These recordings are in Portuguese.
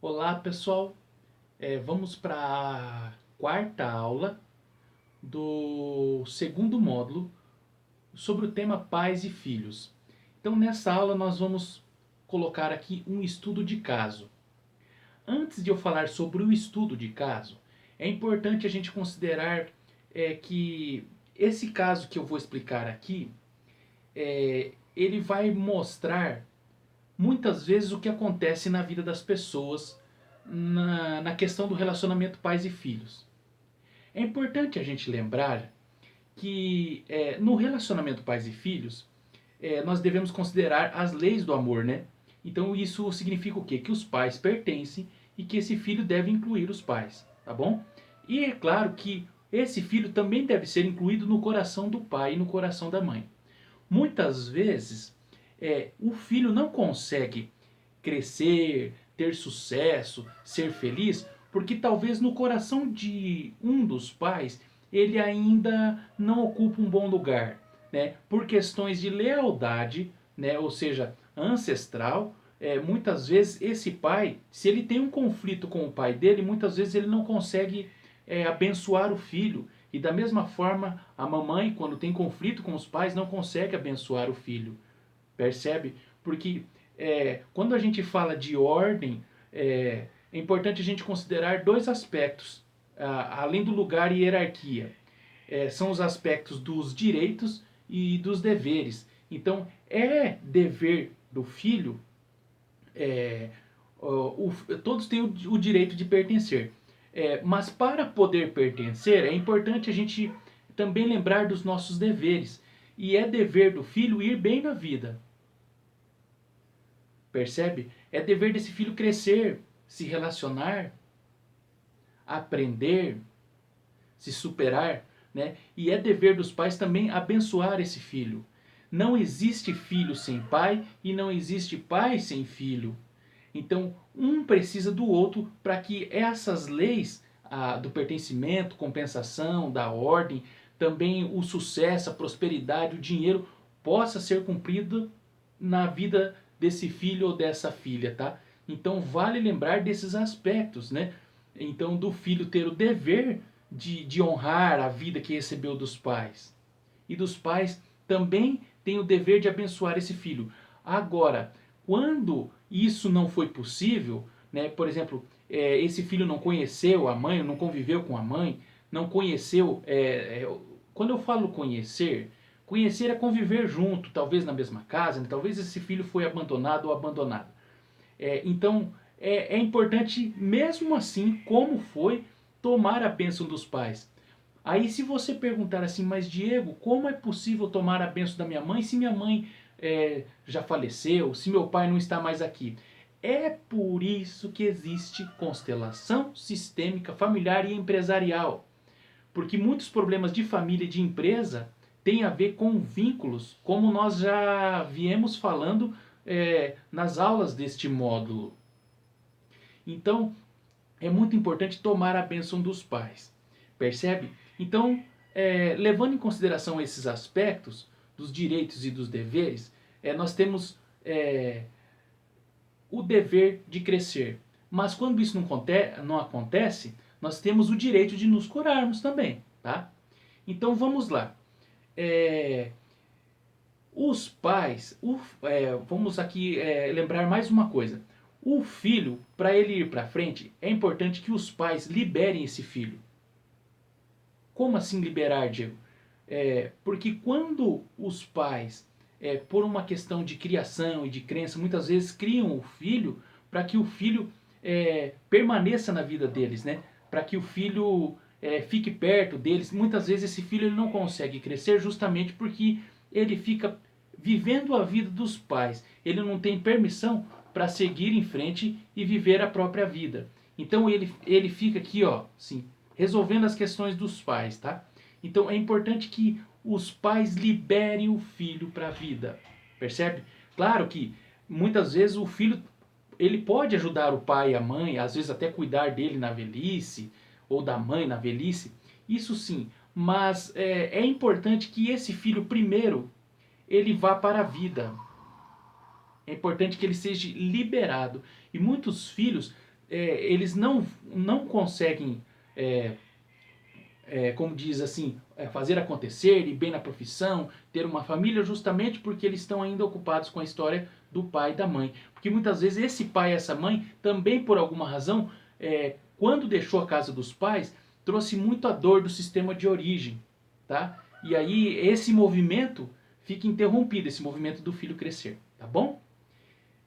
Olá pessoal, vamos para a quarta aula do segundo módulo sobre o tema pais e filhos. Então nessa aula nós vamos colocar aqui um estudo de caso. Antes de eu falar sobre o estudo de caso, é importante a gente considerar que esse caso que eu vou explicar aqui, ele vai mostrar muitas vezes o que acontece na vida das pessoas na questão do relacionamento pais e filhos. É importante a gente lembrar que no relacionamento pais e filhos, nós devemos considerar as leis do amor, né? Então isso significa o quê? Que os pais pertencem e que esse filho deve incluir os pais, tá bom? E é claro que esse filho também deve ser incluído no coração do pai e no coração da mãe. Muitas vezes, o filho não consegue crescer, ter sucesso, ser feliz, porque talvez no coração de um dos pais ele ainda não ocupa um bom lugar, né? Por questões de lealdade, né? Ou seja, ancestral. Muitas vezes esse pai, se ele tem um conflito com o pai dele, muitas vezes ele não consegue abençoar o filho. E da mesma forma, a mamãe, quando tem conflito com os pais, não consegue abençoar o filho. Percebe? Porque quando a gente fala de ordem, é importante a gente considerar dois aspectos, além do lugar e hierarquia. São os aspectos dos direitos e dos deveres. Então, é dever do filho, todos têm o direito de pertencer. Mas para poder pertencer, é importante a gente também lembrar dos nossos deveres. E é dever do filho ir bem na vida. Percebe? É dever desse filho crescer, se relacionar, aprender, se superar, né? E é dever dos pais também abençoar esse filho. Não existe filho sem pai e não existe pai sem filho. Então, um precisa do outro para que essas leis do pertencimento, compensação, da ordem, também o sucesso, a prosperidade, o dinheiro possa ser cumprido na vida desse filho ou dessa filha, tá? Então vale lembrar desses aspectos, né? Então do filho ter o dever de honrar a vida que recebeu dos pais. E dos pais também tem o dever de abençoar esse filho. Agora, quando isso não foi possível, né? Por exemplo, esse filho não conheceu a mãe, não conviveu com a mãe, não conheceu. Quando eu falo conhecer, conhecer é conviver junto, talvez na mesma casa, né? Talvez esse filho foi abandonado ou abandonada. Então, é importante, mesmo assim, como foi, tomar a bênção dos pais. Aí se você perguntar assim, mas Diego, como é possível tomar a bênção da minha mãe se minha mãe já faleceu, se meu pai não está mais aqui? É por isso que existe constelação sistêmica familiar e empresarial. Porque muitos problemas de família e de empresa têm a ver com vínculos, como nós já viemos falando nas aulas deste módulo. Então, é muito importante tomar a bênção dos pais. Percebe? Então, levando em consideração esses aspectos dos direitos e dos deveres, nós temos o dever de crescer. Mas quando isso não acontece, nós temos o direito de nos curarmos também. Tá? Então vamos lá. Os pais, vamos aqui lembrar mais uma coisa. O filho, para ele ir para frente, é importante que os pais liberem esse filho. Como assim liberar, Diego? Porque quando os pais, por uma questão de criação e de crença, muitas vezes criam o filho para que o filho permaneça na vida deles, né? Para que o filho fique perto deles. Muitas vezes esse filho ele não consegue crescer justamente porque ele fica vivendo a vida dos pais. Ele não tem permissão para seguir em frente e viver a própria vida. Então ele fica aqui, ó, assim, resolvendo as questões dos pais, tá? Então é importante que os pais liberem o filho para a vida, percebe? Claro que muitas vezes o filho ele pode ajudar o pai e a mãe, às vezes até cuidar dele na velhice ou da mãe na velhice, isso sim. Mas é importante que esse filho primeiro ele vá para a vida. É importante que ele seja liberado. E muitos filhos eles não conseguem, como diz assim, fazer acontecer, ir bem na profissão, ter uma família, justamente porque eles estão ainda ocupados com a história do pai e da mãe. Porque muitas vezes esse pai e essa mãe, também por alguma razão, quando deixou a casa dos pais, trouxe muito a dor do sistema de origem, tá? E aí esse movimento fica interrompido, esse movimento do filho crescer, tá bom?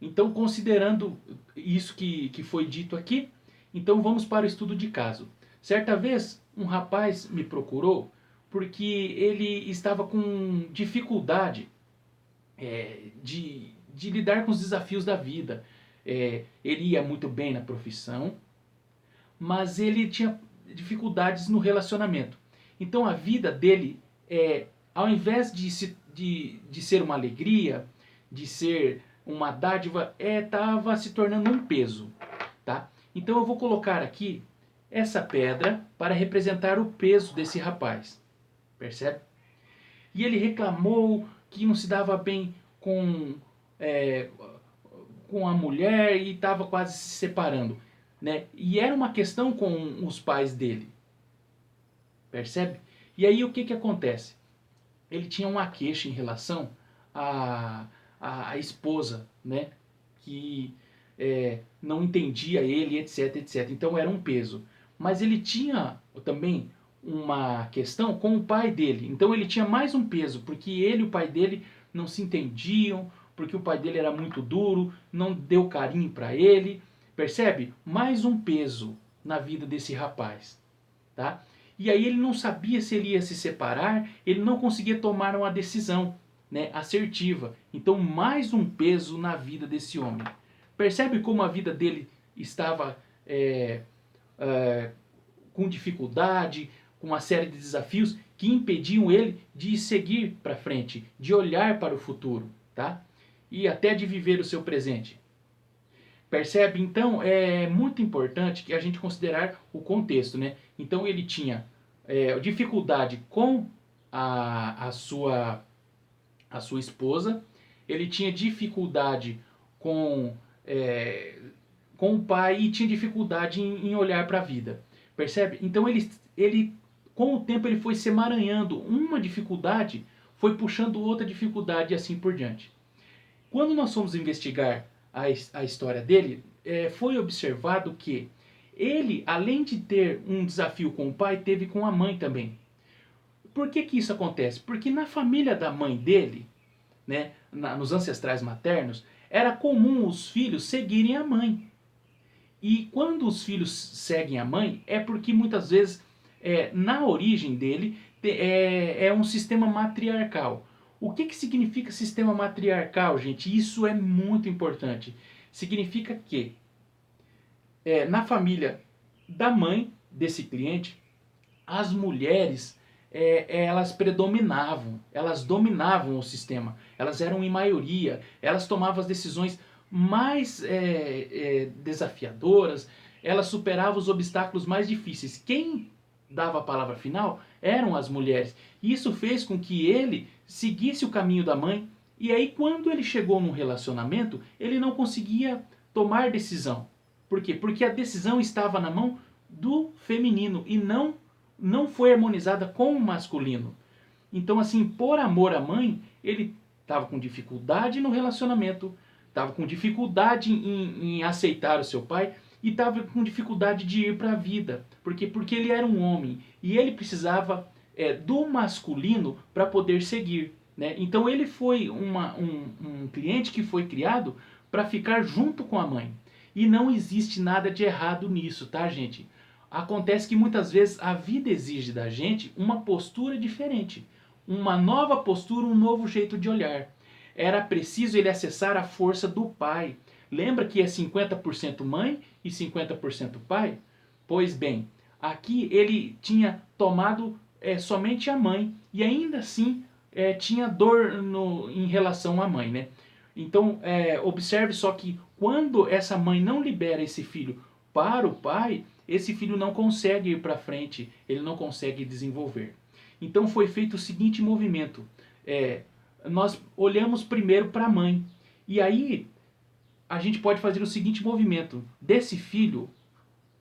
Então, considerando isso que foi dito aqui, então vamos para o estudo de caso. Certa vez, um rapaz me procurou porque ele estava com dificuldade de lidar com os desafios da vida. Ele ia muito bem na profissão, mas ele tinha dificuldades no relacionamento. Então a vida dele, ao invés de ser uma alegria, de ser uma dádiva, estava se tornando um peso. Tá? Então eu vou colocar aqui essa pedra para representar o peso desse rapaz. Percebe? E ele reclamou que não se dava bem é, com a mulher e estava quase se separando. Né? E era uma questão com os pais dele. Percebe? E aí o que acontece? Ele tinha uma queixa em relação à esposa, né? Que não entendia ele, etc, etc. Então era um peso. Mas ele tinha também uma questão com o pai dele. Então ele tinha mais um peso, porque ele e o pai dele não se entendiam, porque o pai dele era muito duro, não deu carinho para ele. Percebe? Mais um peso na vida desse rapaz. Tá? E aí ele não sabia se ele ia se separar, ele não conseguia tomar uma decisão, né, assertiva. Então mais um peso na vida desse homem. Percebe como a vida dele estava com dificuldade, com uma série de desafios que impediam ele de seguir para frente, de olhar para o futuro, tá? E até de viver o seu presente. Percebe? Então é muito importante que a gente considerar o contexto, né? Então ele tinha dificuldade com a sua esposa, ele tinha dificuldade com, com o pai e tinha dificuldade em olhar para a vida. Percebe? Então ele, com o tempo, ele foi se emaranhando. Uma dificuldade foi puxando outra dificuldade e assim por diante. Quando nós fomos investigar a história dele, foi observado que ele, além de ter um desafio com o pai, teve com a mãe também. Por que isso acontece? Porque na família da mãe dele, né, nos ancestrais maternos, era comum os filhos seguirem a mãe. E quando os filhos seguem a mãe, é porque muitas vezes, na origem dele, é um sistema matriarcal. O que significa sistema matriarcal, gente? Isso é muito importante. Significa que na família da mãe desse cliente, as mulheres elas predominavam, elas dominavam o sistema, elas eram em maioria, elas tomavam as decisões mais desafiadoras, elas superavam os obstáculos mais difíceis. Quem dava a palavra final eram as mulheres. E isso fez com que ele seguisse o caminho da mãe. E aí, quando ele chegou num relacionamento, ele não conseguia tomar decisão. Por quê? Porque a decisão estava na mão do feminino e não foi harmonizada com o masculino. Então, assim, por amor à mãe, ele estava com dificuldade no relacionamento, estava com dificuldade em aceitar o seu pai e estava com dificuldade de ir para a vida. Por quê? Porque ele era um homem e ele precisava do masculino para poder seguir. Né? Então ele foi um cliente que foi criado para ficar junto com a mãe. E não existe nada de errado nisso, tá, gente? Acontece que muitas vezes a vida exige da gente uma postura diferente. Uma nova postura, um novo jeito de olhar. Era preciso ele acessar a força do pai. Lembra que é 50% mãe e 50% pai? Pois bem, aqui ele tinha tomado somente a mãe e ainda assim tinha dor em relação à mãe, né? Então observe só que quando essa mãe não libera esse filho para o pai, esse filho não consegue ir para frente, ele não consegue desenvolver. Então foi feito o seguinte movimento. Nós olhamos primeiro para a mãe. E aí a gente pode fazer o seguinte movimento. Desse filho,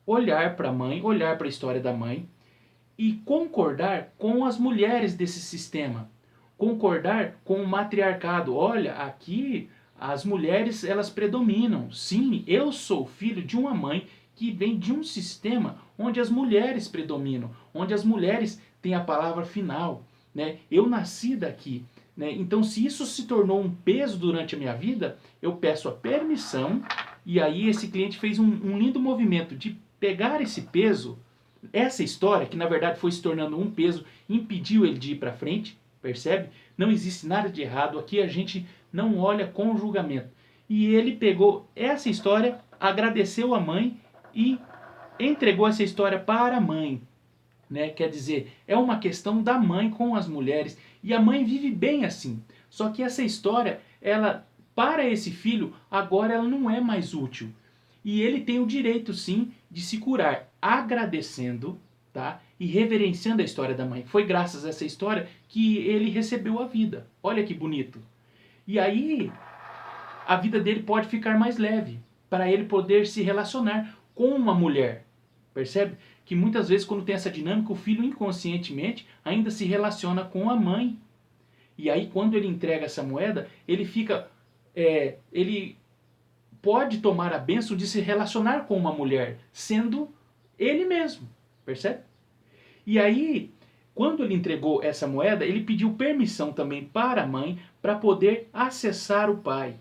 olhar para a mãe, olhar para a história da mãe e concordar com as mulheres desse sistema, concordar com o matriarcado. Olha, aqui as mulheres elas predominam. Sim, eu sou filho de uma mãe que vem de um sistema onde as mulheres predominam, onde as mulheres têm a palavra final, né? Eu nasci daqui, né? Então, se isso se tornou um peso durante a minha vida, eu peço a permissão. E aí esse cliente fez um lindo movimento de pegar esse peso, essa história, que na verdade foi se tornando um peso, impediu ele de ir para frente, percebe? Não existe nada de errado, aqui a gente não olha com julgamento. E ele pegou essa história, agradeceu a mãe e entregou essa história para a mãe. Né? Quer dizer, é uma questão da mãe com as mulheres, e a mãe vive bem assim. Só que essa história, ela, para esse filho, agora ela não é mais útil. E ele tem o direito, sim, de se curar agradecendo, tá? E reverenciando a história da mãe. Foi graças a essa história que ele recebeu a vida. Olha que bonito. E aí, a vida dele pode ficar mais leve, para ele poder se relacionar com uma mulher. Percebe? Que muitas vezes, quando tem essa dinâmica, o filho inconscientemente ainda se relaciona com a mãe. E aí, quando ele entrega essa moeda, ele fica. Ele pode tomar a bênção de se relacionar com uma mulher, sendo ele mesmo. Percebe? E aí, quando ele entregou essa moeda, ele pediu permissão também para a mãe para poder acessar o pai.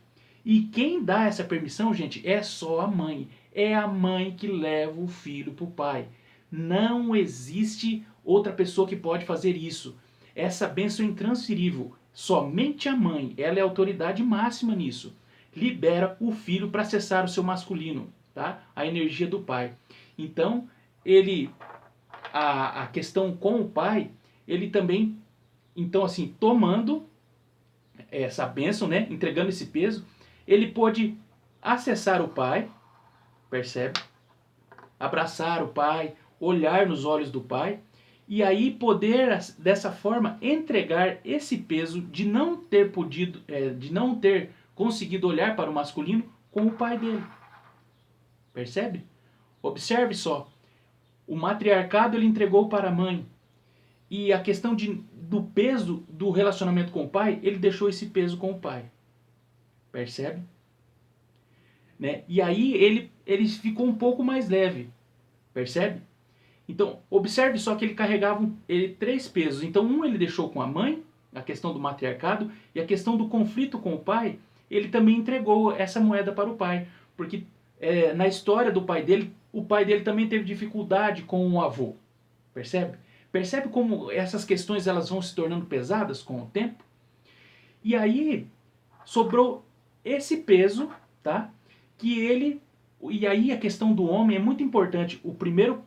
E quem dá essa permissão, gente, é só a mãe. É a mãe que leva o filho para o pai. Não existe outra pessoa que pode fazer isso. Essa bênção é intransferível. Somente a mãe, ela é a autoridade máxima nisso. Libera o filho para acessar o seu masculino, tá? A energia do pai. Então, ele a questão com o pai, ele também, então assim, tomando essa bênção, né, entregando esse peso, ele pôde acessar o pai, percebe? Abraçar o pai, olhar nos olhos do pai, e aí poder, dessa forma, entregar esse peso de não ter podido, de não ter conseguido olhar para o masculino com o pai dele. Percebe? Observe só. O matriarcado ele entregou para a mãe. E a questão do peso do relacionamento com o pai, ele deixou esse peso com o pai. Percebe? Né? E aí ele ficou um pouco mais leve. Percebe? Então, observe só que ele carregava três pesos. Então, um ele deixou com a mãe, a questão do matriarcado, e a questão do conflito com o pai, ele também entregou essa moeda para o pai. Porque na história do pai dele, o pai dele também teve dificuldade com o avô. Percebe? Percebe como essas questões elas vão se tornando pesadas com o tempo? E aí sobrou esse peso, tá? Que ele... E aí a questão do homem é muito importante. O primeiro,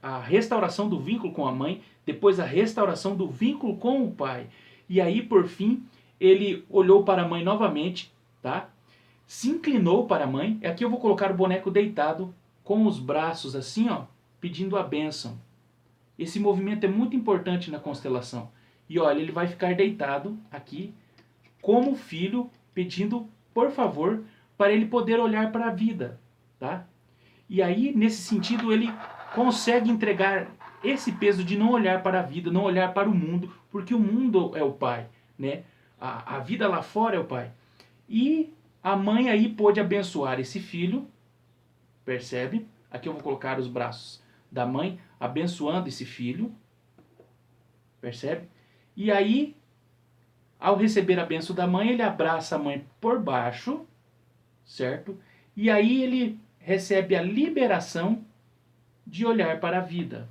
a restauração do vínculo com a mãe, depois a restauração do vínculo com o pai. E aí, por fim, ele olhou para a mãe novamente, tá? Se inclinou para a mãe. Aqui eu vou colocar o boneco deitado, com os braços assim, ó, pedindo a bênção. Esse movimento é muito importante na constelação. E olha, ele vai ficar deitado aqui, como filho, pedindo, por favor, para ele poder olhar para a vida, tá? E aí, nesse sentido, ele consegue entregar esse peso de não olhar para a vida, não olhar para o mundo, porque o mundo é o pai, né? A vida lá fora é o pai. E a mãe aí pôde abençoar esse filho, percebe? Aqui eu vou colocar os braços da mãe abençoando esse filho, percebe? E aí, ao receber a bênção da mãe, ele abraça a mãe por baixo, certo? E aí ele recebe a liberação de olhar para a vida.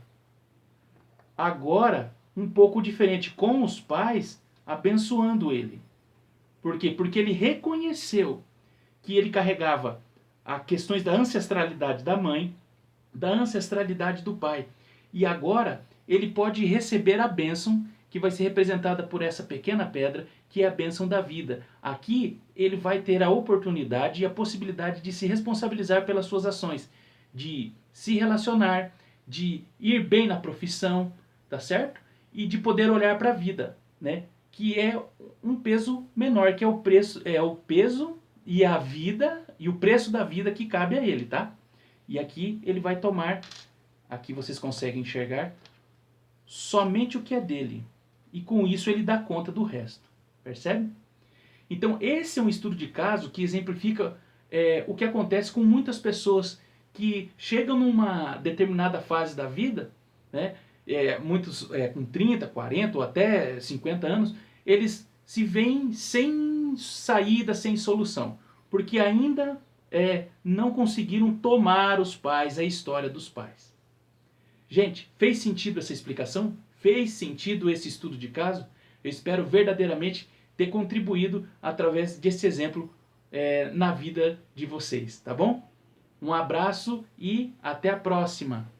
Agora, um pouco diferente, com os pais abençoando ele. Por quê? Porque ele reconheceu que ele carregava as questões da ancestralidade da mãe, da ancestralidade do pai. E agora ele pode receber a bênção que vai ser representada por essa pequena pedra, que é a bênção da vida. Aqui ele vai ter a oportunidade e a possibilidade de se responsabilizar pelas suas ações, de se relacionar, de ir bem na profissão, tá certo? E de poder olhar para a vida, né? Que é um peso menor, que é o peso e a vida e o preço da vida que cabe a ele, tá? E aqui ele vai tomar, aqui vocês conseguem enxergar, somente o que é dele. E com isso ele dá conta do resto. Percebe? Então esse é um estudo de caso que exemplifica o que acontece com muitas pessoas que chegam numa determinada fase da vida, né, muitos com 30, 40 ou até 50 anos, eles se veem sem saída, sem solução, porque ainda não conseguiram tomar os pais, a história dos pais. Gente, fez sentido essa explicação? Fez sentido esse estudo de caso? Eu espero verdadeiramente ter contribuído através desse exemplo na vida de vocês, tá bom? Um abraço e até a próxima!